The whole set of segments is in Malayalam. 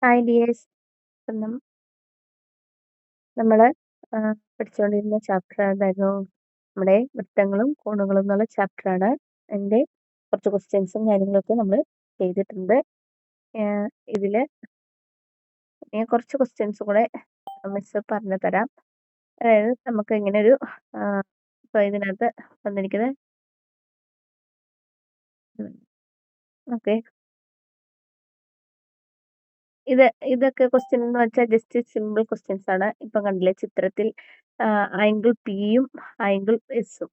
Hi dears. ഇപ്പം നമ്മള് പഠിച്ചുകൊണ്ടിരുന്ന ചാപ്റ്റർ ഏതായിരുന്നു? നമ്മുടെ വൃത്തങ്ങളും കോണുകളും എന്നുള്ള ചാപ്റ്ററാണ്. അതിൻ്റെ കുറച്ച് ക്വസ്റ്റ്യൻസും കാര്യങ്ങളൊക്കെ നമ്മൾ ചെയ്തിട്ടുണ്ട്. ഇതില് ഞാൻ കുറച്ച് ക്വസ്റ്റ്യൻസ് കൂടെ മിസ് പറഞ്ഞു തരാം. അതായത് നമുക്ക് ഇങ്ങനെ ഒരു ഇപ്പോൾ ഇതിനകത്ത് വന്നിരിക്കുന്നത് ഓക്കെ, ഇതൊക്കെ ക്വസ്റ്റ്യൻ എന്ന് വെച്ചാൽ ജസ്റ്റ് സിമ്പിൾ ക്വസ്റ്റ്യൻസ് ആണ്. ഇപ്പൊ കണ്ടില്ലേ ചിത്രത്തിൽ ആംഗിൾ പിയും ആംഗിൾ എസും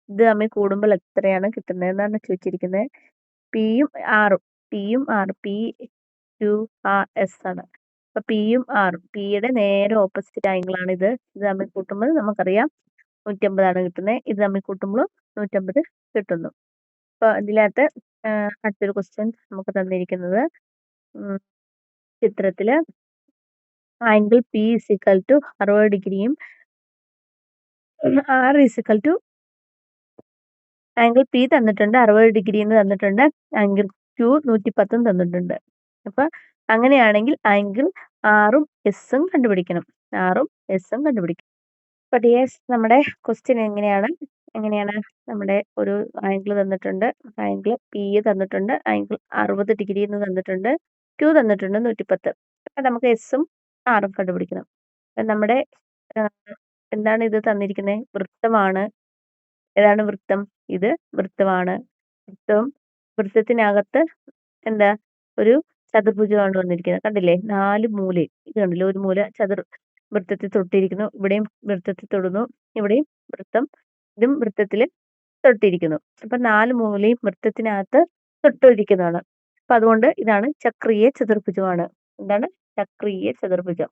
ഇത് തമ്മിൽ കൂടുമ്പോൾ എത്രയാണ് കിട്ടുന്നത് എന്നാണ് ചോദിച്ചിരിക്കുന്നത്. പിയും ആറും പി ക്യു ആർ എസ് ആണ്. അപ്പൊ പിയും ആറും പിയുടെ നേരെ ഓപ്പോസിറ്റ് ആംഗിൾ ആണ് ഇത് തമ്മിൽ കൂട്ടുമ്പോൾ നമുക്കറിയാം 150 കിട്ടുന്നത്. ഇത് തമ്മിൽ കൂട്ടുമ്പോൾ 150 കിട്ടുന്നു. അപ്പൊ ഇതിനകത്ത് അടുത്തൊരു ക്വസ്റ്റ്യൻ നമുക്ക് തന്നിരിക്കുന്നത് ചിത്രത്തില് ആംഗിൾ പി ഇസിക്കൽ ടു 60 ഡിഗ്രിയും R is equal to angle P തന്നിട്ടുണ്ട്, 60 ഡിഗ്രി എന്ന് തന്നിട്ടുണ്ട്, ആംഗിൾ ക്യൂ 110 തന്നിട്ടുണ്ട്. അപ്പൊ അങ്ങനെയാണെങ്കിൽ ആംഗിൾ ആറും എസും കണ്ടുപിടിക്കണം. അപ്പൊ ഡിയേഴ്സ്, നമ്മുടെ ക്വസ്റ്റ്യൻ എങ്ങനെയാണ് നമ്മുടെ ഒരു ആംഗിൾ തന്നിട്ടുണ്ട്, ആംഗിൾ പി തന്നിട്ടുണ്ട്, ആംഗിൾ 60 ഡിഗ്രി എന്ന് തന്നിട്ടുണ്ട്, ക്യൂ തന്നിട്ടുണ്ട് 110. അപ്പൊ നമുക്ക് എസും ആറും കണ്ടുപിടിക്കണം. നമ്മുടെ എന്താണ് ഇത് തന്നിരിക്കുന്നത്? വൃത്തമാണ്. ഏതാണ് വൃത്തം? ഇത് വൃത്തമാണ്. വൃത്തത്തിനകത്ത് എന്താ ഒരു ചതുർഭുജമാണ് വന്നിരിക്കുന്നത്. കണ്ടില്ലേ? 4 മൂലയും ഇത് കണ്ടില്ലേ? ഒരു മൂല വൃത്തത്തിൽ തൊട്ടിരിക്കുന്നു, ഇവിടെയും വൃത്തത്തിൽ തൊടുന്നു, ഇവിടെയും ഇതും വൃത്തത്തിൽ തൊട്ടിരിക്കുന്നു. അപ്പൊ 4 മൂലയും വൃത്തത്തിനകത്ത് തൊട്ടിരിക്കുന്നതാണ്. അപ്പൊ അതുകൊണ്ട് ഇതാണ് ചക്രീയ ചതുർഭുജമാണ്. എന്താണ് ചക്രീയ ചതുർഭുജം?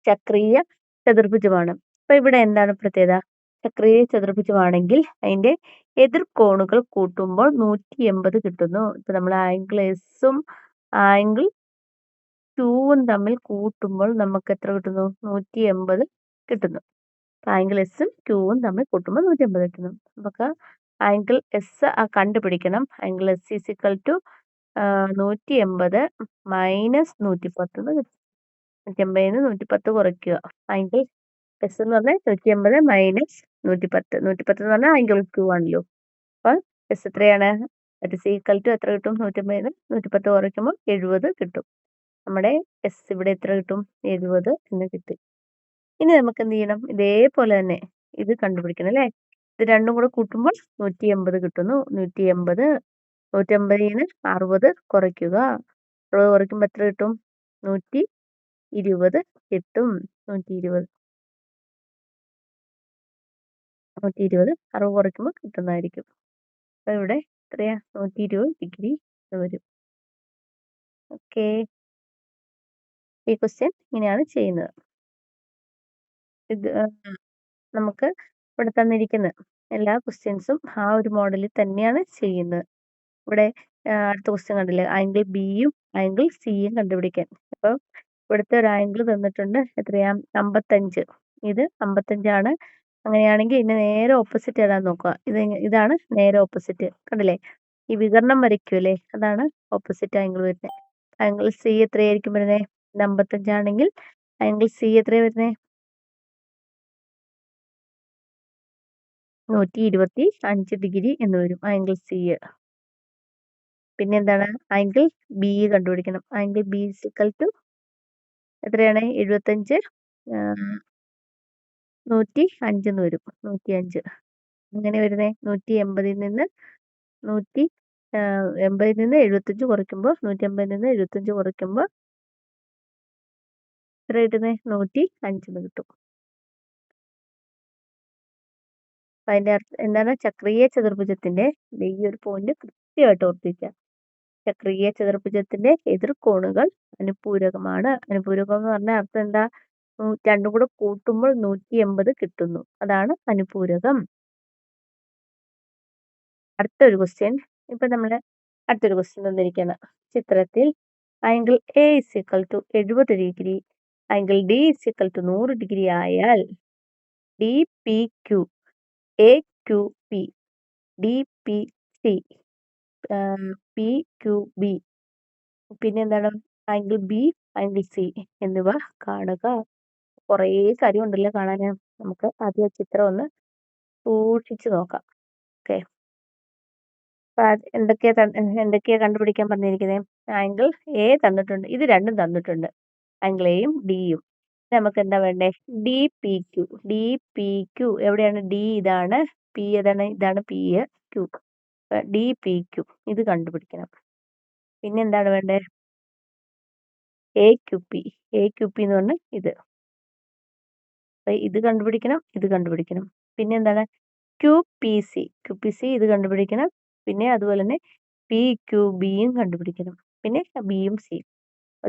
ചക്രീയ ചതുർഭുജമാണ്. അപ്പൊ ഇവിടെ എന്താണ് പ്രത്യേകത? ചക്രീയ ചതുർഭുജമാണെങ്കിൽ അതിന്റെ എതിർകോണുകൾ കൂട്ടുമ്പോൾ 180 കിട്ടുന്നു. ഇപ്പൊ നമ്മൾ ആംഗിൾ എസും ആംഗിൾ ക്യൂവും തമ്മിൽ കൂട്ടുമ്പോൾ നമുക്ക് എത്ര കിട്ടുന്നു? 180 കിട്ടുന്നു. ആംഗിൾ എസും ക്യൂവും തമ്മിൽ കൂട്ടുമ്പോൾ 180 കിട്ടുന്നു. നമുക്ക് ആംഗിൾ എസ് കണ്ടുപിടിക്കണം. Angle S is equal to 180 minus 110 കിട്ടും. 180 110 കുറയ്ക്കുക. ആംഗിൾ എസ് എന്ന് പറഞ്ഞാൽ 180 മൈനസ് 110. 110 എന്ന് പറഞ്ഞാൽ ആംഗിൾ ക്യൂ ആണല്ലോ. അപ്പോൾ എസ് എത്രയാണ്? ഈക്വൽ ടു എത്ര കിട്ടും? 180 110 കുറയ്ക്കുമ്പോൾ 70 കിട്ടും. നമ്മുടെ എസ് ഇവിടെ എത്ര കിട്ടും? 70 എന്ന് കിട്ടി. ഇനി നമുക്ക് എന്ത് ചെയ്യണം? ഇതേപോലെ തന്നെ ഇത് കണ്ടുപിടിക്കണം അല്ലേ? ഇത് രണ്ടും കൂടെ കൂട്ടുമ്പോൾ 180 കിട്ടുന്നു. 180 150 60 കുറയ്ക്കുക. 60 കുറയ്ക്കുമ്പോൾ എത്ര കിട്ടും? 120 കിട്ടും. 120 60 കുറയ്ക്കുമ്പോൾ കിട്ടുന്നതായിരിക്കും. അപ്പൊ ഇവിടെ എത്രയാ? 120 ഡിഗ്രി വരും. ഓക്കെ, ഈ ക്വസ്റ്റ്യൻ ഇങ്ങനെയാണ് ചെയ്യുന്നത്. ഇത് നമുക്ക് ഇവിടെ തന്നിരിക്കുന്ന എല്ലാ ക്വസ്റ്റ്യൻസും ആ ഒരു മോഡലിൽ തന്നെയാണ് ചെയ്യുന്നത്. ഇവിടെ അടുത്ത ക്വസ്റ്റ്യൻ കണ്ടില്ലേ? ആംഗിൾ ബിയും ആംഗിൾ സിയും കണ്ടുപിടിക്കാൻ. അപ്പൊ ഇവിടുത്തെ ഒരു ആംഗിൾ തന്നിട്ടുണ്ട്. എത്രയാ? 55. ഇത് 55 അങ്ങനെയാണെങ്കിൽ ഇതിന് നേരെ ഓപ്പോസിറ്റ് ഏതാന്ന് നോക്കുക. ഇതാണ് നേരെ ഓപ്പോസിറ്റ്. കണ്ടില്ലേ? ഈ വികരണം വരയ്ക്കൂലേ? അതാണ് ഓപ്പോസിറ്റ് ആംഗിൾ വരുന്നത്. ആംഗിൾ സി എത്രയായിരിക്കും വരുന്നത്? 55 ആണെങ്കിൽ ആംഗിൾ സി എത്രയാണ് വരുന്നത്? 125 ഡിഗ്രി എന്ന് വരും ആംഗിൾ സി. പിന്നെ എന്താണ്? ആംഗിൾ ബി കണ്ടുപിടിക്കണം. ആംഗിൾ ബി ഈക്വൽ ടു എത്രയാണ്? 75 105 എന്ന് വരും. 105 അങ്ങനെ വരുന്നത് 180 നിന്ന് 75 കുറയ്ക്കുമ്പോൾ 150 നിന്ന് 75 കുറയ്ക്കുമ്പോൾ എത്ര കിട്ടുന്നത്? 105 എന്ന് കിട്ടും. അതിന്റെ അർത്ഥം എന്താണ്? ചക്രീയ ചതുർഭുജത്തിന്റെ ഈ ഒരു പോയിന്റ് കൃത്യമായിട്ട് ഓർത്തിരിക്കുക. ചക്രീയ ചതുർഭുജത്തിന്റെ എതിർകോണുകൾ അനുപൂരകമാണ്. അനുപൂരകം എന്ന് പറഞ്ഞാൽ അർത്ഥം എന്താ? രണ്ടും കൂടെ കൂട്ടുമ്പോൾ 180 കിട്ടുന്നു. അതാണ് അനുപൂരകം. അടുത്തൊരു ക്വസ്റ്റ്യൻ. ഇപ്പൊ നമ്മള് അടുത്തൊരു ക്വസ്റ്റ്യൻ തന്നിരിക്കുകയാണ്. ചിത്രത്തിൽ angle A is equal to 70 degree, angle D is equal to 100 degree ആയാൽ D P Q, A Q P, D P C, P Q B പിന്നെ എന്താണ് ആംഗിൾ ബി, ആംഗിൾ സി എന്നിവ കാണുക. കുറേ കാര്യമുണ്ടല്ലോ കാണാൻ. നമുക്ക് ആദ്യം ചിത്രം ഒന്ന് സൂക്ഷിച്ചു നോക്കാം. ഓക്കെ, അപ്പൊ എന്തൊക്കെയാ കണ്ടുപിടിക്കാൻ പറഞ്ഞിരിക്കുന്നത്? ആംഗിൾ എ തന്നിട്ടുണ്ട്, ഇത് രണ്ടും തന്നിട്ടുണ്ട്, ആംഗിൾ എയും ഡിയും. നമുക്ക് എന്താ വേണ്ടേ? D P Q. D P Q എവിടെയാണ്? ഡി ഇതാണ്, പി ഏതാണ്? ഇതാണ് P, Q. D P Q ഇത് കണ്ടുപിടിക്കണം. പിന്നെ എന്താണ് വേണ്ടേ? A Q P. A Q P എന്ന് പറഞ്ഞാൽ ഇത്. ഇത് കണ്ടുപിടിക്കണം, ഇത് കണ്ടുപിടിക്കണം. പിന്നെ എന്താണ്? Q P C. Q P C ഇത് കണ്ടുപിടിക്കണം. പിന്നെ അതുപോലെ തന്നെ പി ക്യു ബിയും കണ്ടുപിടിക്കണം. പിന്നെ ബിയും സിയും.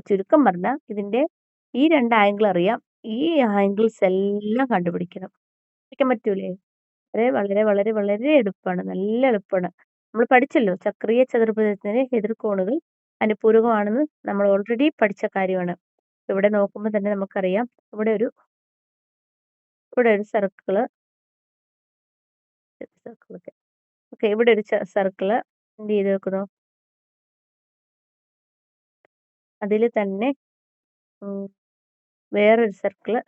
ചുരുക്കം പറഞ്ഞാൽ ഇതിന്റെ ഈ രണ്ട് ആംഗിൾ അറിയാം, ഈ ആംഗിൾസ് എല്ലാം കണ്ടുപിടിക്കണം. പഠിക്കാൻ പറ്റൂലേ? വളരെ വളരെ വളരെ വളരെ എളുപ്പമാണ്, നല്ല എളുപ്പമാണ്. നമ്മൾ പഠിച്ചല്ലോ, ചക്രീയ ചതുർഭുജത്തിന് എതിർകോണുകൾ അനുപൂരകമാണെന്ന് നമ്മൾ ഓൾറെഡി പഠിച്ച കാര്യമാണ്. ഇവിടെ നോക്കുമ്പോൾ തന്നെ നമുക്കറിയാം, ഇവിടെ ഒരു സർക്കിള്, ഓക്കെ, ഇവിടെ ഒരു സർക്കിള് എന്ത് ചെയ്ത് വെക്കുന്നു? അതിൽ തന്നെ വേറൊരു സർക്കിള്,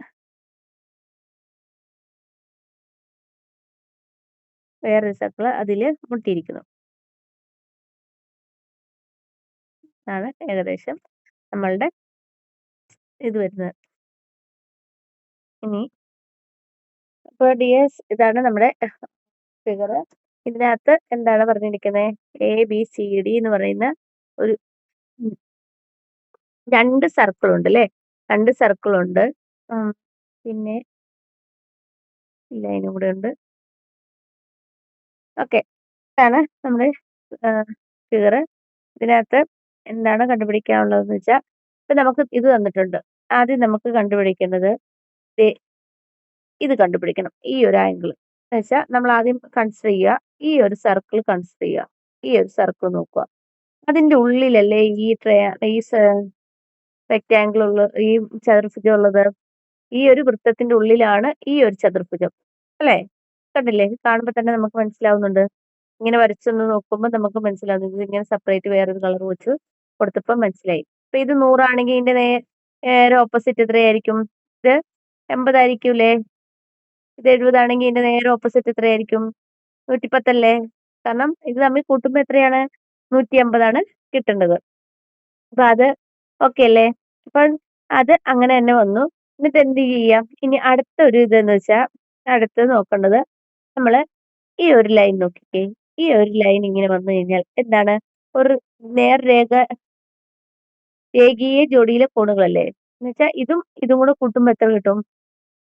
അതില് മുട്ടിയിരിക്കുന്നു. ആണ് ഏകദേശം നമ്മളുടെ ഇത് വരുന്നത്. ഇനി ഇപ്പോൾ ഡിഎസ് ഇതാണ് നമ്മുടെ ഫിഗർ. ഇതിനകത്ത് എന്താണ് പറഞ്ഞിരിക്കുന്നത്? എ ബി സി ഡി എന്ന് പറയുന്ന ഒരു രണ്ട് സർക്കിൾ ഉണ്ട് അല്ലേ? രണ്ട് സർക്കിൾ ഉണ്ട്. പിന്നെ ലൈനും കൂടെ ഉണ്ട്. ഓക്കെ, ഇതാണ് നമ്മുടെ ഫിഗർ. ഇതിനകത്ത് എന്താണ് കണ്ടുപിടിക്കാനുള്ളതെന്ന് വെച്ചാൽ, ഇപ്പൊ നമുക്ക് ഇത് തന്നിട്ടുണ്ട്. ആദ്യം നമുക്ക് കണ്ടുപിടിക്കേണ്ടത് ഇത് കണ്ടുപിടിക്കണം, ഈ ഒരു ആംഗിൾ. എന്ന് വെച്ചാൽ നമ്മൾ ആദ്യം കൺസിഡർ ചെയ്യുക, ഈ ഒരു സർക്കിൾ കൺസിഡർ ചെയ്യുക. ഈ ഒരു സർക്കിൾ നോക്കുക, അതിന്റെ ഉള്ളിലല്ലേ ഈ റെക്റ്റാങ്കിൾ ഉള്ള ഈ ചതുർഭുജം ഉള്ളത്. ഈ ഒരു വൃത്തത്തിന്റെ ഉള്ളിലാണ് ഈ ഒരു ചതുർഭുജം അല്ലേ? കണ്ടില്ലേ? കാണുമ്പോൾ തന്നെ നമുക്ക് മനസ്സിലാവുന്നുണ്ട്. ഇങ്ങനെ വരച്ചൊന്ന് നോക്കുമ്പോൾ നമുക്ക് മനസ്സിലാവുന്നു. ഇത് ഇങ്ങനെ സെപ്പറേറ്റ് വേറൊരു കളർ വെച്ച് കൊടുത്തപ്പോൾ മനസ്സിലായി. അപ്പൊ ഇത് 100 ആണെങ്കിൽ ഇതിന്റെ നേരെ ഓപ്പോസിറ്റ് എത്രയായിരിക്കും? ഇത് 80 ആയിരിക്കൂലേ? ഇത് 70 ആണെങ്കിൽ ഇതിന്റെ നേരെ ഓപ്പോസിറ്റ് എത്രയായിരിക്കും? 110 അല്ലേ? കാരണം ഇത് തമ്മിൽ കൂട്ടുമ്പോൾ എത്രയാണ്? 180 ആണ് കിട്ടേണ്ടത്. അപ്പൊ അത് ഓക്കെ അല്ലേ? അപ്പൊ അത് അങ്ങനെ തന്നെ വന്നു. എന്നിട്ട് എന്ത് ചെയ്യാം? ഇനി അടുത്ത ഒരു ഇതെന്ന് വെച്ചാൽ, അടുത്ത് നോക്കേണ്ടത് നമ്മള് ഈ ഒരു ലൈൻ നോക്കിക്കേ. ഈ ഒരു ലൈൻ ഇങ്ങനെ വന്നു കഴിഞ്ഞാൽ എന്താണ്? ഒരു രേഖീയ ജോഡിയിലെ കോണുകളല്ലേ? എന്ന് വെച്ചാൽ ഇതും കൂടെ കൂട്ടുമ്പോൾ എത്ര കിട്ടും?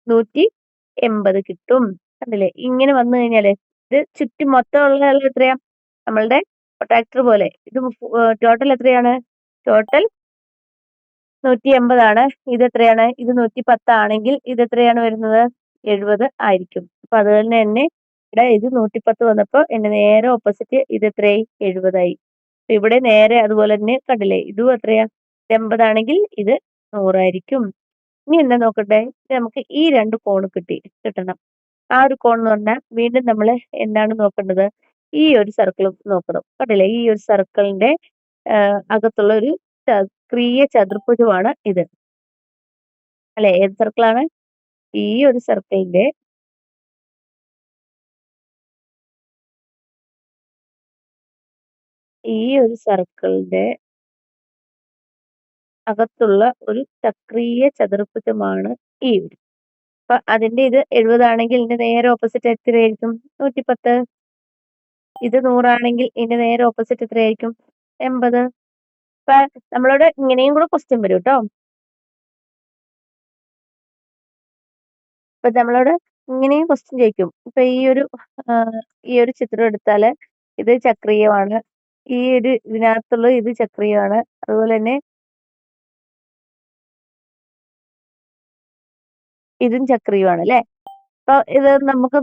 180 കിട്ടും. കണ്ടില്ലേ? ഇങ്ങനെ വന്നു കഴിഞ്ഞാല് ഇത് ചുറ്റും മൊത്തം ഉള്ള എത്രയാ? നമ്മളുടെ പ്രൊട്ടാക്ടർ പോലെ. ഇത് ടോട്ടൽ എത്രയാണ്? ടോട്ടൽ 180 ആണ്. ഇത് എത്രയാണ്? ഇത് 110 ആണെങ്കിൽ ഇത് എത്രയാണ് വരുന്നത്? 70 ആയിരിക്കും. അപ്പൊ അതുപോലെ തന്നെ ഇവിടെ ഇത് 110 വന്നപ്പോ എന്റെ നേരെ ഓപ്പോസിറ്റ് ഇത് എത്രയായി? 70 ആയി. ഇവിടെ നേരെ അതുപോലെ തന്നെ കണ്ടില്ലേ? ഇതും എത്രയാ? 80 ആണെങ്കിൽ ഇത് 100 ആയിരിക്കും. ഇനി എന്താ നോക്കട്ടെ? നമുക്ക് ഈ രണ്ട് കോൺ കിട്ടണം. ആ ഒരു കോൺ എന്ന് പറഞ്ഞാൽ വീണ്ടും നമ്മൾ എന്താണ് നോക്കേണ്ടത്? ഈ ഒരു സർക്കിൾ നോക്കണം. കണ്ടില്ലേ? ഈ ഒരു സർക്കിളിന്റെ അകത്തുള്ള ഒരു ചക്രീയ ചതുർഭുജമാണ് ഇത് അല്ലെ? ഏത് സർക്കിളാണ്? ഈ ഒരു സർക്കിളിന്റെ അകത്തുള്ള ഒരു ചക്രീയ ചതുർഭുജമാണ് ഈ ഒരു. അപ്പൊ അതിന്റെ ഇത് 70 ആണെങ്കിൽ ഇതിന്റെ നേരെ ഓപ്പോസിറ്റ് എത്രയായിരിക്കും? 110. ഇത് 100 ആണെങ്കിൽ ഇതിന്റെ നേരെ ഓപ്പോസിറ്റ് എത്രയായിരിക്കും? 80. അപ്പൊ നമ്മളോട് ഇങ്ങനെയും കൂടെ ക്വസ്റ്റ്യൻ വരും കേട്ടോ. അപ്പൊ നമ്മളോട് ഇങ്ങനെയും ക്വസ്റ്റ്യൻ ചോദിക്കും. ഇപ്പൊ ഈ ഒരു ചിത്രം എടുത്താല് ഇത് ചക്രീയമാണ്, ഈ ഒരു ഇതിനകത്തുള്ള ഇത് ചക്രീയമാണ്, അതുപോലെ തന്നെ ഇതും ചക്രീയമാണ് അല്ലെ? അപ്പൊ ഇത് നമുക്ക്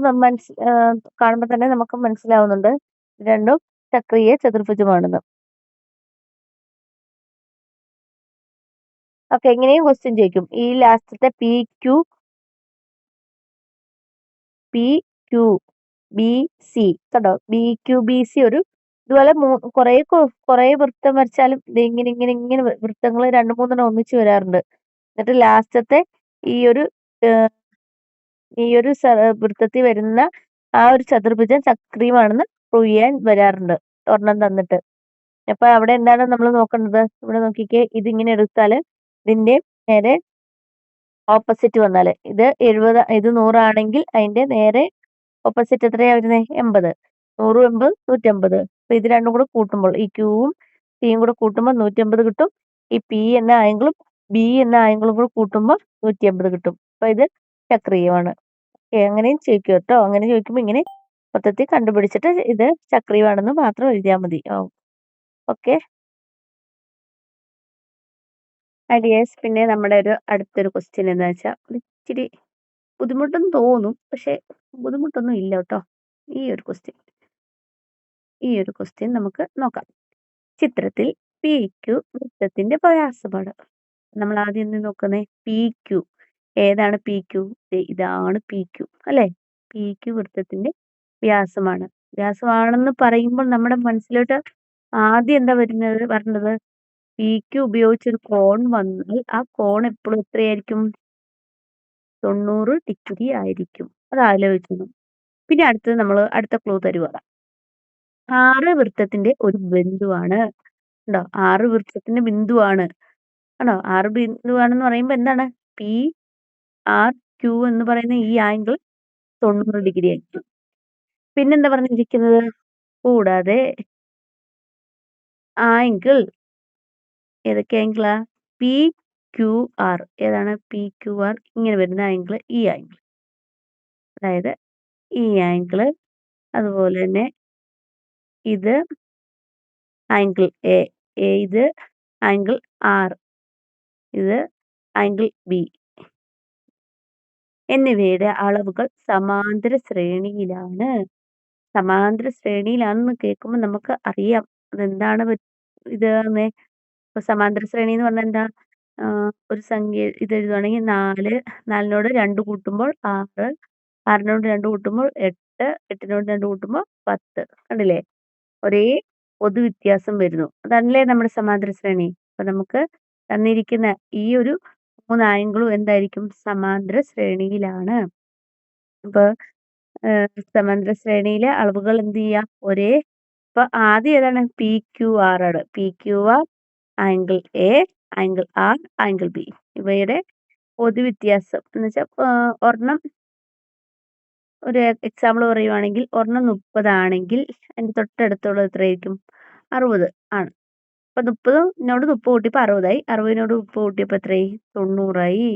കാണുമ്പോൾ തന്നെ നമുക്ക് മനസ്സിലാവുന്നുണ്ട് രണ്ടും ചക്രീയ ചതുർഭുജമാണെന്ന്. ഓക്കെ, എങ്ങനെയും ക്വസ്റ്റ്യൻ ചോദിക്കും. ഈ ലാസ്റ്റത്തെ പി ക്യു ബി സി കണ്ടോ? ബി ക്യു ബി സി ഒരു ഇതുപോലെ കുറേ വൃത്തം വരച്ചാലും ദേ ഇങ്ങനെ വൃത്തങ്ങൾ 2, 3 ഒന്നിച്ച് വരാറുണ്ട്. എന്നിട്ട് ലാസ്റ്റത്തെ ഈ ഒരു ഏഹ്, ഈ ഒരു വൃത്തത്തിൽ വരുന്ന ആ ഒരു ചതുർഭുജം ചക്രീയമാണെന്ന് പ്രൂവ് ചെയ്യാൻ വരാറുണ്ട്. ഒരെണ്ണം തന്നിട്ട്. അപ്പൊ അവിടെ എന്താണ് നമ്മൾ നോക്കേണ്ടത്? ഇവിടെ നോക്കിക്കേ, ഇതിങ്ങനെ എടുത്താല് ഇതിന്റെ നേരെ ഓപ്പോസിറ്റ് വന്നാല് ഇത് 100 ആണെങ്കിൽ അതിന്റെ നേരെ ഓപ്പോസിറ്റ് എത്രയാ വരുന്നത്? 80. 100, 80, 150. അപ്പൊ ഇത് രണ്ടും കൂടെ കൂട്ടുമ്പോൾ ഈ ക്യൂവും സിയും കൂടെ കൂട്ടുമ്പോൾ 150 കിട്ടും. ഈ പി എന്ന ആംഗിളും ബി എന്ന ആംഗിളും കൂടെ കൂട്ടുമ്പോൾ 180 കിട്ടും. അപ്പൊ ഇത് ചക്രീയമാണ്. അങ്ങനെയും ചോദിക്കും കേട്ടോ. അങ്ങനെ ചോദിക്കുമ്പോൾ ഇങ്ങനെ മൊത്തത്തിൽ കണ്ടുപിടിച്ചിട്ട് ഇത് ചക്രീയമാണെന്ന് മാത്രം എഴുതിയാൽ മതി. ഓക്കെ ഐഡിയേഴ്സ്. പിന്നെ നമ്മുടെ അടുത്തൊരു ക്വസ്റ്റ്യൻ എന്താ വെച്ചാൽ ഇച്ചിരി ബുദ്ധിമുട്ടെന്ന് തോന്നും, പക്ഷെ ബുദ്ധിമുട്ടൊന്നും ഇല്ല കേട്ടോ. ഈ ഒരു ക്വസ്റ്റ്യൻ നമുക്ക് നോക്കാം. ചിത്രത്തിൽ പി ക്യു വൃത്തത്തിന്റെ വ്യാസമാണ്. നമ്മൾ ആദ്യം നോക്കുന്നേ പി ക്യു. ഏതാണ് പി ക്യു? ഇതാണ് പി ക്യു അല്ലെ? പി ക്യു വൃത്തത്തിന്റെ വ്യാസമാണ്. വ്യാസമാണെന്ന് പറയുമ്പോൾ നമ്മുടെ മനസ്സിലോട്ട് ആദ്യം എന്താ പറഞ്ഞത്? പി ക്യു ഉപയോഗിച്ചൊരു കോൺ വന്നാൽ ആ കോൺ എപ്പോഴും എത്രയായിരിക്കും? 90 ഡിഗ്രി ആയിരിക്കും. അത് ആലോചിക്കണം. പിന്നെ അടുത്ത ക്ലൂ തരുക. 6 വൃത്തത്തിന്റെ ഒരു ബിന്ദുവാണ്. ഉണ്ടോ? 6 വൃത്തത്തിന്റെ ബിന്ദുവാണ്. ആണോ? 6 ബിന്ദുവാണെന്ന് പറയുമ്പോൾ എന്താണ്? പി ആർ ക്യു എന്ന് പറയുന്ന ഈ ആംഗിൾ 90 ഡിഗ്രി ആയിരിക്കും. പിന്നെന്താ പറഞ്ഞിരിക്കുന്നത്? കൂടാതെ ആംഗിൾ ഏതൊക്കെ ആംഗിളാ? P Q R. ഏതാണ് പി ക്യു ആർ? ഇങ്ങനെ വരുന്ന ആംഗിൾ ഈ ആംഗിൾ. അതായത് ഈ ആംഗിള്, അതുപോലെ തന്നെ ഇത് ആംഗിൾ എ, ഇത് ആംഗിൾ ആർ, ഇത് ആംഗിൾ ബി എന്നിവയുടെ അളവുകൾ സമാന്തര ശ്രേണിയിലാണ്. സമാന്തര ശ്രേണിയിലാണെന്ന് കേൾക്കുമ്പോൾ നമുക്ക് അറിയാം അതെന്താണ് ഇതാന്നേ. ഇപ്പൊ സമാന്തര ശ്രേണി എന്ന് പറഞ്ഞാൽ എന്താ? ഒരു സംഖ്യ ഇത് എഴുതുവാണെങ്കിൽ 4, 4നോട് 2 കൂട്ടുമ്പോൾ 6, 6നോട് 2 കൂട്ടുമ്പോൾ 8, 8നോട് 2 കൂട്ടുമ്പോൾ 10. കണ്ടില്ലേ? ഒരേ പൊതുവ്യത്യാസം വരുന്നു. അതല്ലേ നമ്മുടെ സമാന്തര ശ്രേണി. അപ്പൊ നമുക്ക് തന്നിരിക്കുന്ന ഈ ഒരു 3 ആംഗിളും എന്തായിരിക്കും? സമാന്തര ശ്രേണിയിലാണ്. അപ്പൊ സമാന്തര ശ്രേണിയിലെ അളവുകൾ എന്ത് ചെയ്യാം? ഇപ്പൊ ആദ്യം ഏതാണ്? പി ക്യു ആർ ആണ്. P Q R, angle A, angle R, angle B. ഇവയുടെ പൊതുവ്യത്യാസം എന്ന് വെച്ചാൽ ഒരെണ്ണം, ഒരു എക്സാമ്പിൾ പറയുവാണെങ്കിൽ ഒരെണ്ണം 30 ആണെങ്കിൽ അതിന്റെ തൊട്ടടുത്തുള്ളത് എത്രയായിരിക്കും? 60 ആണ്. അപ്പൊ 30നോട് 30 കൂട്ടിയപ്പോൾ 60ആയി. 60നോട് 30 കൂട്ടിയപ്പോൾ എത്രയായി? 90ആയി.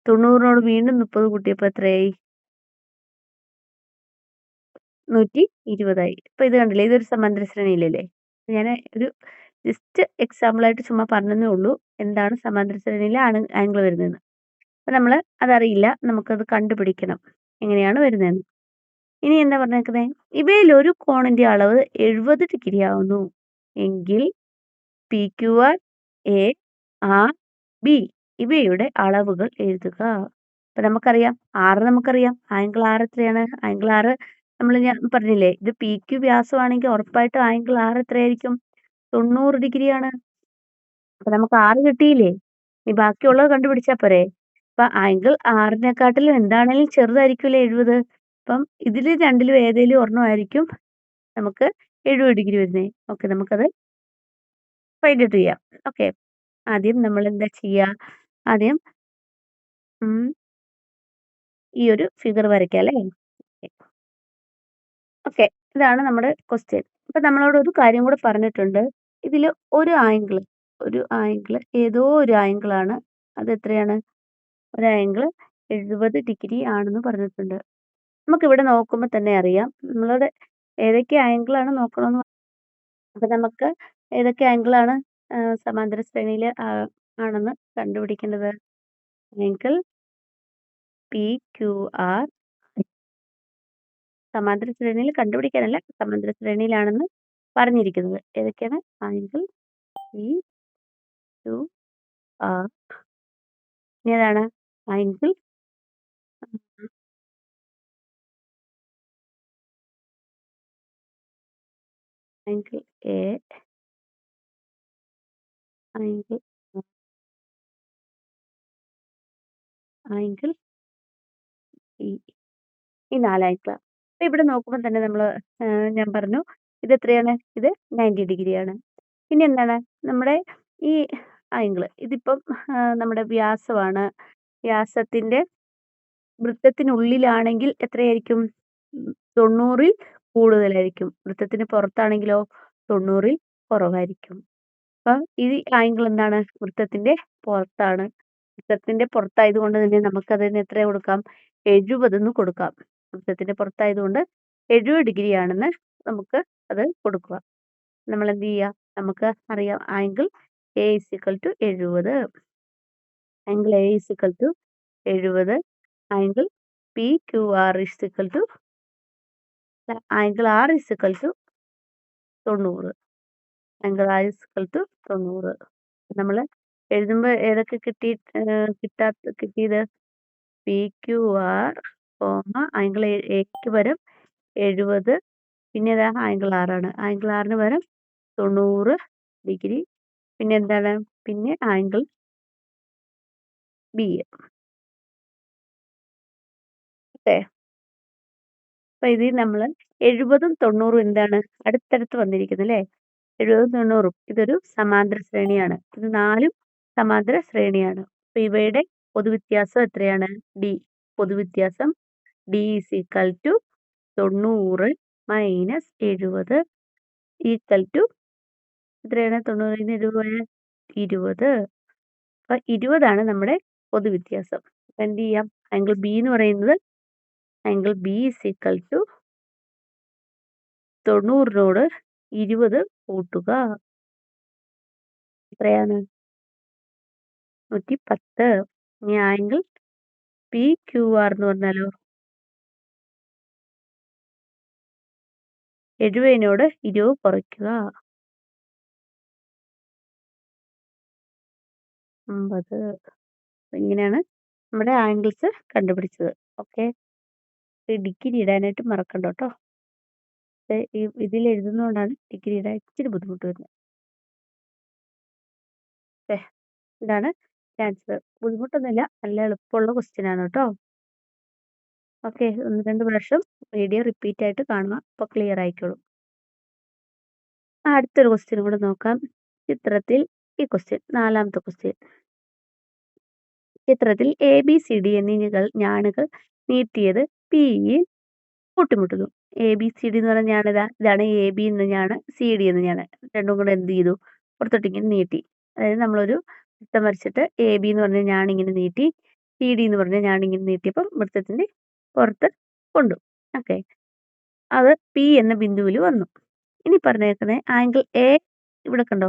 90നോട് വീണ്ടും 30 കൂട്ടിയപ്പോൾ എത്രയായി? 120ആയി. അപ്പൊ ഇത് കണ്ടില്ലേ? ഇതൊരു സമാന്തര ശ്രേണിയിലല്ലേ? ഞാൻ ഒരു ജസ്റ്റ് എക്സാമ്പിൾ ആയിട്ട് ചുമ്മാ പറഞ്ഞതേ ഉള്ളൂ എന്താണ് സമാന്തര ശ്രേണിയിലെ ആംഗിൾ വരുന്നതെന്ന്. അപ്പൊ നമ്മൾ അതറിയില്ല, നമുക്കത് കണ്ടുപിടിക്കണം എങ്ങനെയാണ് വരുന്നതെന്ന്. ഇനി എന്താ പറഞ്ഞേക്കുന്നത്? ഇവയിൽ ഒരു കോണിന്റെ അളവ് 70 ഡിഗ്രി ആവുന്നു എങ്കിൽ P Q R, A, R, B ഇവയുടെ അളവുകൾ എഴുതുക. അപ്പൊ നമുക്കറിയാം ആംഗിൾ ആർ എത്രയാണ്? ആംഗിൾ ആർ ഞാൻ പറഞ്ഞില്ലേ, ഇത് പി ക്യു വ്യാസമാണെങ്കിൽ ഉറപ്പായിട്ടും ആംഗിൾ ആർ എത്രയായിരിക്കും? 90 ഡിഗ്രിയാണ്. അപ്പൊ നമുക്ക് ആറ് കിട്ടിയില്ലേ? ഇനി ബാക്കിയുള്ളത് കണ്ടുപിടിച്ചാ പോരെ? അപ്പൊ ആംഗിൾ ആറിനെക്കാട്ടിലും എന്താണേലും ചെറുതായിരിക്കുമല്ലേ 70. അപ്പം ഇതില് രണ്ടിലും ഏതേലും ഒരെണ്ണം ആയിരിക്കും നമുക്ക് 70 ഡിഗ്രി വരുന്നത്. ഓക്കെ, നമുക്കത് ഫൈൻഡ് ഔട്ട് ചെയ്യാം. ഓക്കെ, ആദ്യം നമ്മൾ എന്താ ചെയ്യാ? ആദ്യം ഈ ഒരു ഫിഗർ വരയ്ക്കാം അല്ലേ? ഓക്കെ, ഇതാണ് നമ്മുടെ ക്വസ്റ്റ്യൻ. അപ്പൊ നമ്മളോട് ഒരു കാര്യം കൂടെ പറഞ്ഞിട്ടുണ്ട്. ഇതില് ഒരു ആംഗിൾ ഏതോ ഒരു ആംഗിൾ ആണ്. അത് എത്രയാണ്? ഒരു ആംഗിൾ 70 ഡിഗ്രി ആണെന്ന് പറഞ്ഞിട്ടുണ്ട്. നമുക്ക് ഇവിടെ നോക്കുമ്പോൾ തന്നെ അറിയാം നമ്മളോട് ഏതൊക്കെ ആംഗിൾ ആണ് നോക്കണമെന്ന്. അപ്പൊ നമുക്ക് ഏതൊക്കെ ആംഗിൾ ആണ് സമാന്തര ശ്രേണിയിൽ ആണെന്ന് കണ്ടുപിടിക്കേണ്ടത്? ആംഗിൾ പി ക്യു ആർ സമാന്തര ശ്രേണിയിൽ കണ്ടുപിടിക്കാനല്ല, സമാന്തര ശ്രേണിയിലാണെന്ന് പറഞ്ഞിരിക്കുന്നത്. ഏതൊക്കെയാണ്? ആംഗിൾ പി ക്യു ആർ, ഇനി ഏതാണ്? Angle angle A, angle angle E. ഈ 4 ആംഗിളാ. അപ്പൊ ഇവിടെ നോക്കുമ്പോൾ തന്നെ ഞാൻ പറഞ്ഞു ഇത് എത്രയാണ്? ഇത് 90 ഡിഗ്രിയാണ്. പിന്നെ എന്താണ്? നമ്മുടെ ഈ ആംഗിൾ ഇതിപ്പം നമ്മുടെ വ്യാസമാണ്. വ്യാസത്തിന്റെ വൃത്തത്തിനുള്ളിലാണെങ്കിൽ എത്രയായിരിക്കും? 90ൽ കൂടുതലായിരിക്കും. വൃത്തത്തിന് പുറത്താണെങ്കിലോ 90ൽ കുറവായിരിക്കും. അപ്പൊ ഈ ആംഗിൾ എന്താണ്? വൃത്തത്തിന്റെ പുറത്താണ്. വൃത്തത്തിന്റെ പുറത്തായതുകൊണ്ട് തന്നെ നമുക്കതിന് എത്ര കൊടുക്കാം? 70 എന്ന് കൊടുക്കാം. വൃത്തത്തിന്റെ പുറത്തായതുകൊണ്ട് 70 ഡിഗ്രി ആണെന്ന് നമുക്ക് അത് കൊടുക്കുക. നമ്മൾ എന്ത് ചെയ്യുക? നമുക്ക് അറിയാം angle A is equal to 70. Angle A is equal to 70. Angle P Q R is equal to angle R is equal to 90. Angle R is equal to 90. നമ്മൾ എഴുതുമ്പോൾ ഏതൊക്കെ കിട്ടിയത്? പി ക്യു ആർ ആംഗിൾ എക്ക് പകരം 70, പിന്നെ ഏതാ? ആംഗിൾ ആറാണ്. ആംഗിൾ ആറിന് പകരം 90 ഡിഗ്രി. പിന്നെ എന്താണ്? പിന്നെ ആംഗിൾ ബി. ഓക്കെ. അപ്പൊ ഇതിൽ നമ്മൾ 70ഉം 90ഉം എന്താണ്? അടുത്തടുത്ത് വന്നിരിക്കുന്നത് അല്ലേ? 70ഉം 90ഉം ഇതൊരു സമാന്തര ശ്രേണിയാണ്. ഇത് 4ഉം സമാന്തര ശ്രേണിയാണ്. അപ്പൊ ഇവയുടെ പൊതുവ്യത്യാസം എത്രയാണ്? ഡി. പൊതുവ്യത്യാസം D is equal to 90 minus 70 equal to എത്രയാണ്? 90 70 20. അപ്പൊ 20ആണ് നമ്മുടെ പൊതുവ്യത്യാസം. അപ്പൊ എന്ത് ചെയ്യാം? ആംഗിൾ ബി എന്ന് പറയുന്നത് angle B is equal to 90നോട് 20 കൂട്ടുക. എത്രയാണ്? 110. ഇനി ആംഗിൾ പി ക്യു ആർ എന്ന് പറഞ്ഞാലോ? 70നോട് 20 കുറയ്ക്കുക. 50. ഇങ്ങനെയാണ് നമ്മുടെ ആംഗിൾസ് കണ്ടുപിടിച്ചത്. ഓക്കെ. ഡിഗ്രി ഇടാനായിട്ട് മറക്കണ്ട കേട്ടോ. ഇതിൽ എഴുതുന്നതുകൊണ്ടാണ് ഡിഗ്രി ഇടാൻ ഇച്ചിരി ബുദ്ധിമുട്ട് വരുന്നത്. ഇതാണ് ആൻസർ. ബുദ്ധിമുട്ടൊന്നുമില്ല, നല്ല എളുപ്പമുള്ള ക്വസ്റ്റ്യൻ ആണ് കേട്ടോ. ഓക്കെ, 1-2 പ്രാവശ്യം വീഡിയോ റിപ്പീറ്റ് ആയിട്ട് കാണുക. അപ്പോൾ ക്ലിയർ ആയിക്കോളും. അടുത്തൊരു ക്വസ്റ്റ്യൻ കൂടെ നോക്കാം. ചിത്രത്തിൽ ഈ ക്വസ്റ്റ്യൻ 4ാമത്തെ ക്വസ്റ്റ്യൻ. ചിത്രത്തിൽ എ ബി സി ഡി എന്നീ ഞാണുകൾ നീട്ടിയത് പിയിൽ കൂട്ടിമുട്ടുന്നു. എ ബി സി ഡി എന്ന് പറഞ്ഞ ഞാണിതാ. ഇതാണ് എ ബി എന്ന ഞാണ്, സി ഡി എന്ന ഞാണ്. രണ്ടും കൂടെ എന്ത് ചെയ്തു? പുറത്തോട്ടിങ്ങനെ നീട്ടി. അതായത് നമ്മളൊരു വൃത്തം വരച്ചിട്ട് എ ബി എന്ന് പറഞ്ഞ ഞാണിങ്ങനെ നീട്ടി, സി ഡി എന്ന് പറഞ്ഞ ഞാണിങ്ങനെ നീട്ടിയപ്പം വൃത്തത്തിന്റെ പുറത്ത് കൊണ്ടു. ഓക്കെ, അത് പി എന്ന ബിന്ദുവിൽ വന്നു. ഇനി പറഞ്ഞേക്കുന്നത് ആംഗിൾ എ. ഇവിടെ കണ്ടോ?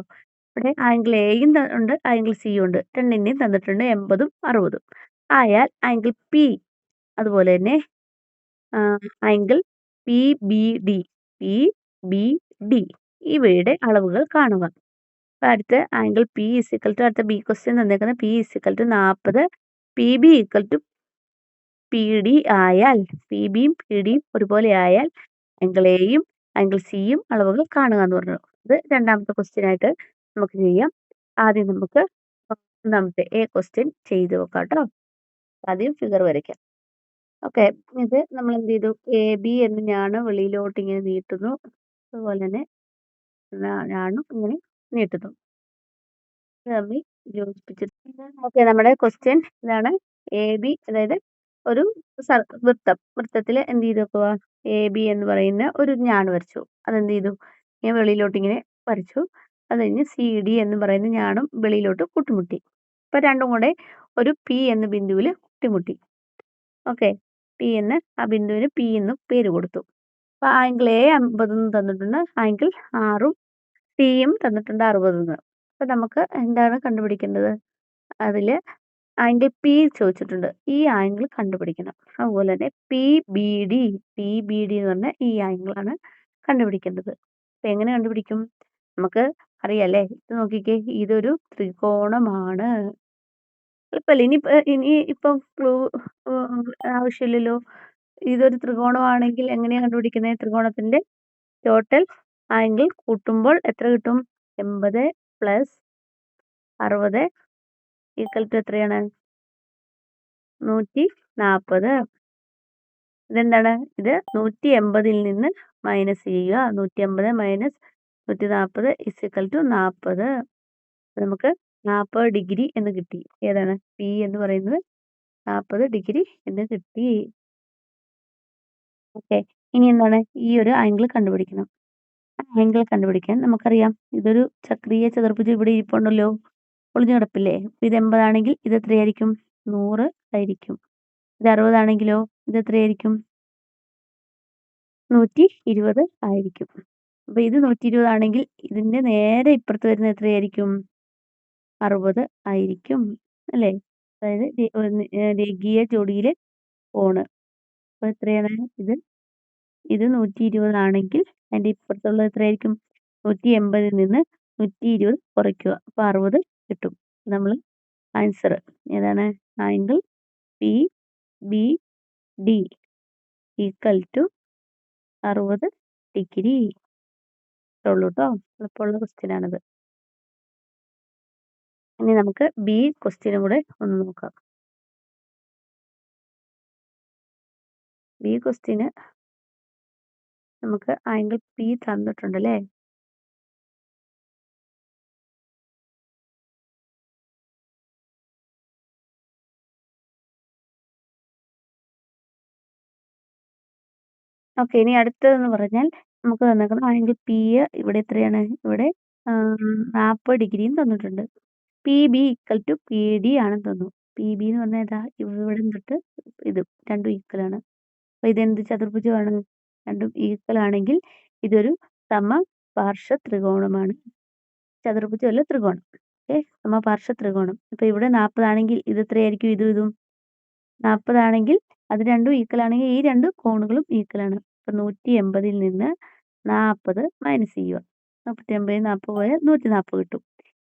ഇവിടെ ആംഗിൾ എയും ഉണ്ട്, ആംഗിൾ സിയും ഉണ്ട്. രണ്ടിന്റെയും തന്നിട്ടുണ്ട് 80ഉം 60ഉം. ആയാൽ ആംഗിൾ പി, അതുപോലെ തന്നെ ആംഗിൾ പി ബി ഡി ഇവയുടെ അളവുകൾ കാണുക. അടുത്ത ആംഗിൾ പി ഇസിക്കൽ ടു, അടുത്ത ബി ക്വസ്റ്റ്യൻ തന്നേക്കുന്നത് P is equal to 40, P B equal to P D ആയാൽ, പി ബിയും പി ഡിയും ഒരുപോലെ ആയാൽ ആംഗിൾ എയും ആംഗിൾ സിയും അളവുകൾ കാണുക എന്ന് പറഞ്ഞു. ഇത് 2ാമത്തെ ക്വസ്റ്റ്യൻ ആയിട്ട് നമുക്ക് ചെയ്യാം. ആദ്യം നമുക്ക് 1ാമത്തെ എ ക്വസ്റ്റ്യൻ ചെയ്ത് നോക്കാം കേട്ടോ. ആദ്യം ഫിഗർ വരയ്ക്കാം. ഓക്കെ, ഇത് നമ്മൾ എന്ത് ചെയ്തു? എ ബി എന്ന് ഞാണ് വെളിയിലോട്ട് ഇങ്ങനെ നീട്ടുന്നു. അതുപോലെ തന്നെ ഞാനും ഇങ്ങനെ നീട്ടുന്നു. തമ്മിൽ യോജിപ്പിച്ചിട്ട് ഓക്കെ, നമ്മുടെ ക്വസ്റ്റ്യൻ ഇതാണ്. എ ബി, അതായത് ഒരു വൃത്തത്തിൽ എന്ത് ചെയ്ത് വെക്കുക? എ ബി എന്ന് പറയുന്ന ഒരു ഞാണ് വരച്ചു. അതെന്ത് ചെയ്തു? ഞാൻ വെളിയിലോട്ട് ഇങ്ങനെ വരച്ചു. അത് കഴിഞ്ഞ് സി ഡി എന്ന് പറയുന്ന ഞാണും വെളിയിലോട്ട് കൂട്ടിമുട്ടി. ഇപ്പൊ രണ്ടും കൂടെ ഒരു പി എന്ന ബിന്ദുവിൽ കൂട്ടിമുട്ടി. ഓക്കെ, പി എന്ന് ആ ബിന്ദുവിന് പി എന്ന് പേര് കൊടുത്തു. അപ്പൊ ആംഗിൾ എ 50 എന്ന് തന്നിട്ടുണ്ട്, ആംഗിൾ ആറും സിയും തന്നിട്ടുണ്ട് 60 എന്ന്. അപ്പൊ നമുക്ക് എന്താണ് കണ്ടുപിടിക്കേണ്ടത്? അതില് ആംഗിൾ പി ചോദിച്ചിട്ടുണ്ട്. ഈ ആംഗിൾ കണ്ടുപിടിക്കണം. അതുപോലെ തന്നെ പി ബി ഡി എന്ന് പറഞ്ഞാൽ ഈ ആംഗിളാണ് കണ്ടുപിടിക്കേണ്ടത്. അപ്പൊ എങ്ങനെ കണ്ടുപിടിക്കും? നമുക്ക് അറിയാല്ലേ, ഇത് നോക്കിക്കേ, ഇതൊരു ത്രികോണമാണ്. എളുപ്പല്ലേ? ഇനി ഇപ്പം ക്ലൂ ആവശ്യമില്ലല്ലോ. ഇതൊരു ത്രികോണമാണെങ്കിൽ എങ്ങനെയാ കണ്ടുപിടിക്കുന്നത്? ത്രികോണത്തിന്റെ ടോട്ടൽ ആംഗിൾ കൂട്ടുമ്പോൾ എത്ര കിട്ടും? 80 പ്ലസ് 60 ഈക്വൽ ടു എത്രയാണ്? 140. ഇതെന്താണ്? ഇത് 180ൽ നിന്ന് മൈനസ് ചെയ്യുക. 180 മൈനസ് 140 ഇസ് ഈക്വൽ ടു 40. നമുക്ക് 40 ഡിഗ്രി എന്ന് കിട്ടി. ഏതാണ്? പി എന്ന് പറയുന്നത് 40 ഡിഗ്രി എന്ന് കിട്ടി. ഓക്കെ, ഇനി എന്താണ്? ഈ ഒരു ആംഗിൾ കണ്ടുപിടിക്കണം. ആംഗിൾ കണ്ടുപിടിക്കാൻ നമുക്കറിയാം, ഇതൊരു ചക്രീയ ചതുർഭുജം ഇവിടെ ഇരിപ്പുണ്ടല്ലോ, ഒളിഞ്ഞു കിടപ്പില്ലേ? ഇത് 80 ആണെങ്കിൽ ഇത് എത്രയായിരിക്കും? 100 ആയിരിക്കും. ഇത് 60 ആണെങ്കിലോ ഇത് എത്രയായിരിക്കും? 120 ആയിരിക്കും. അപ്പൊ ഇത് 120 ആണെങ്കിൽ ഇതിന്റെ നേരെ ഇപ്പുറത്ത് വരുന്ന എത്രയായിരിക്കും? 60 ആയിരിക്കും അല്ലേ? അതായത് രേഖീയ ജോഡിയിലെ കോണ്. അപ്പൊ എത്രയാണ് ഇത്? ഇത് 120 ആണെങ്കിൽ അതിന്റെ ഇപ്പുറത്തുള്ളത് എത്രയായിരിക്കും? 180ൽ നിന്ന് 120 കുറയ്ക്കുക. അപ്പൊ 60 കിട്ടും. നമ്മൾ ആൻസർ ഏതാണ്? Angle P B D equal to 60 degree. ഉള്ളൂ കേട്ടോ. എളുപ്പമുള്ള ക്വസ്റ്റ്യൻ ആണിത്. ഇനി നമുക്ക് ബി ക്വസ്റ്റ്യനും കൂടെ ഒന്ന് നോക്കാം. ബി ക്വസ്റ്റ്യന് നമുക്ക് ആംഗിൾ പി തന്നിട്ടുണ്ട് അല്ലേ? ഓക്കെ, ഇനി അടുത്തതെന്ന് പറഞ്ഞാൽ നമുക്ക് തന്നേക്കുന്ന ആംഗിൾ പി ഇവിടെ എത്രയാണ്? ഇവിടെ 40 ഡിഗ്രിയും തന്നിട്ടുണ്ട്. P B equal to P D ആണെന്ന് തന്നു. പി ബി എന്ന് പറഞ്ഞാൽ ഇതാ ഇവിടെ തൊട്ട് ഇത് രണ്ടും ഈക്വൽ ആണ്. അപ്പൊ ഇതെന്ത് ചതുർഭുജമാണ്? രണ്ടും ഈക്വൽ ആണെങ്കിൽ ഇതൊരു സമപാർശ്വ ത്രികോണമാണ്. ചതുർഭുജമല്ല, ത്രികോണം. ഓക്കെ, സമപാർശ്വ ത്രികോണം. ഇപ്പൊ ഇവിടെ 40 ആണെങ്കിൽ ഇത് എത്രയായിരിക്കും? ഇതും ഇതും 40 ആണെങ്കിൽ അത് രണ്ടും ഈക്വൽ ആണെങ്കിൽ ഈ രണ്ട് കോണുകളും ഈക്വൽ ആണ്. അപ്പൊ 180ൽ നിന്ന് 40 മൈനസ് ചെയ്യുക. 180 40 പോയാൽ 140 കിട്ടും.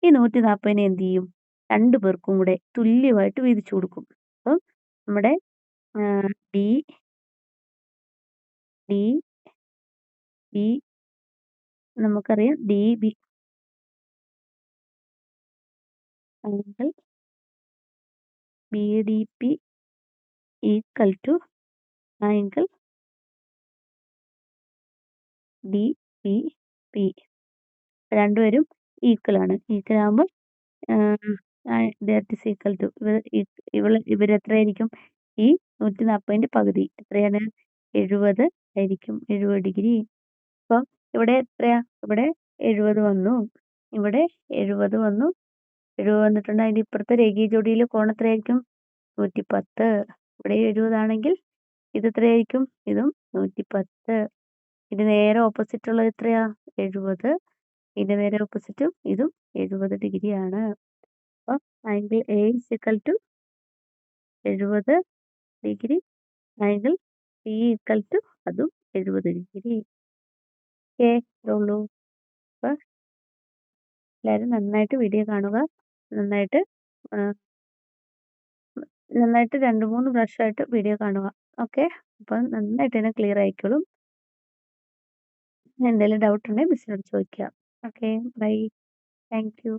ഈ 140നെ എന്ത് ചെയ്യും? രണ്ടു പേർക്കും കൂടെ തുല്യമായിട്ട് വീതിച്ചു കൊടുക്കും. അപ്പം നമ്മുടെ ഡി ഡി ബി നമുക്കറിയാം, D B angle B D P equal to angle D P P. രണ്ടുപേരും ഈക്വൽ ആണ്. ഈക്വൽ ആകുമ്പോൾ ദാറ്റ് ഈസ് ഈക്വൽ ടു ഇവരെത്രയായിരിക്കും? ഈ 140ന്റെ പകുതി എത്രയാണ്? 70 ആയിരിക്കും. 70 ഡിഗ്രി. അപ്പം ഇവിടെ എത്രയാ? ഇവിടെ 70 വന്നു, ഇവിടെ 70 വന്നു, 70 വന്നിട്ടുണ്ട്. അതിന്റെ ഇപ്പുറത്തെ രേഖീയ ജോഡിയിലെ കോൺ എത്രയായിരിക്കും? 110. ഇവിടെ 70 ആണെങ്കിൽ ഇത് എത്രയായിരിക്കും? ഇതും 110. ഇതിന് നേരെ ഓപ്പോസിറ്റ് ഉള്ളത് എത്രയാ? 70. ഇതിന്റെ നേരെ ഓപ്പോസിറ്റും ഇതും 70 ഡിഗ്രി ആണ്. അപ്പം angle A is equal to 70 degree. Angle P equal to അതും 70 ഡിഗ്രി. ഓക്കെ, ഇതുള്ളൂ. അപ്പൊ എല്ലാവരും നന്നായിട്ട് വീഡിയോ കാണുക. നന്നായിട്ട് 2-3 പ്രാവശ്യമായിട്ട് വീഡിയോ കാണുക. ഓക്കെ, അപ്പം നന്നായിട്ട് തന്നെ ക്ലിയർ ആയിക്കോളും. എന്തെങ്കിലും ഡൗട്ട് ഉണ്ടെങ്കിൽ മിസ്സിനോട് ചോദിക്കുക. Okay, bye. Thank U.